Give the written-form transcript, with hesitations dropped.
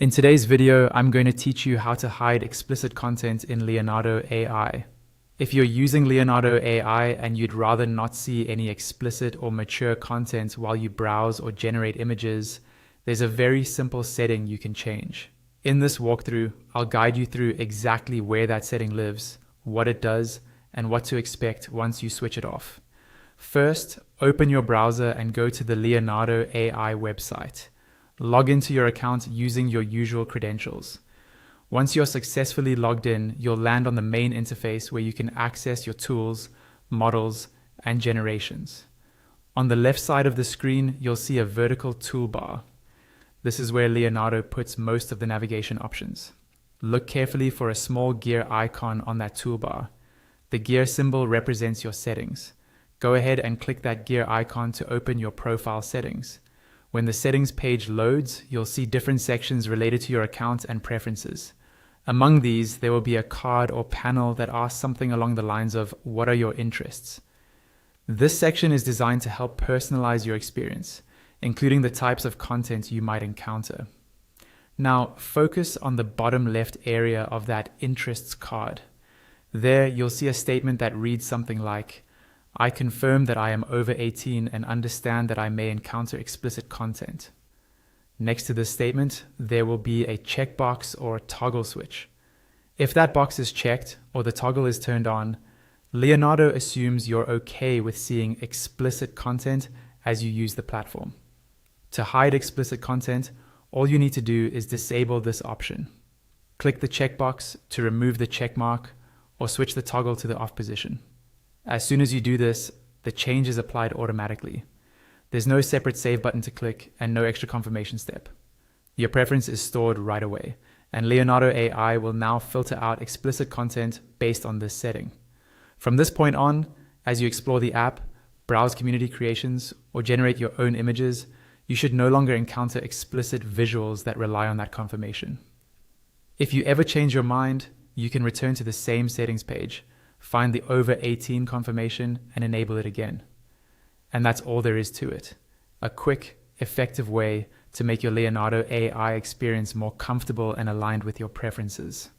In today's video, I'm going to teach you how to hide explicit content in Leonardo AI. If you're using Leonardo AI and you'd rather not see any explicit or mature content while you browse or generate images, there's a very simple setting you can change. In this walkthrough, I'll guide you through exactly where that setting lives, what it does, and what to expect once you switch it off. First, open your browser and go to the Leonardo AI website. Log into your account using your usual credentials. Once you're successfully logged in, you'll land on the main interface where you can access your tools, models, and generations. On the left side of the screen, you'll see a vertical toolbar. This is where Leonardo puts most of the navigation options. Look carefully for a small gear icon on that toolbar. The gear symbol represents your settings. Go ahead and click that gear icon to open your profile settings. When the settings page loads, you'll see different sections related to your account and preferences. Among these, there will be a card or panel that asks something along the lines of, "What are your interests?" This section is designed to help personalize your experience, including the types of content you might encounter. Now, focus on the bottom left area of that interests card. There, you'll see a statement that reads something like, "I confirm that I am over 18 and understand that I may encounter explicit content." Next to this statement, there will be a checkbox or toggle switch. If that box is checked or the toggle is turned on, Leonardo assumes you're okay with seeing explicit content as you use the platform. To hide explicit content, all you need to do is disable this option. Click the checkbox to remove the checkmark or switch the toggle to the off position. As soon as you do this, the change is applied automatically. There's no separate save button to click and no extra confirmation step. Your preference is stored right away, and Leonardo AI will now filter out explicit content based on this setting. From this point on, as you explore the app, browse community creations, or generate your own images, you should no longer encounter explicit visuals that rely on that confirmation. If you ever change your mind, you can return to the same settings page, find the over 18 confirmation, and enable it again. And that's all there is to it. A quick, effective way to make your Leonardo AI experience more comfortable and aligned with your preferences.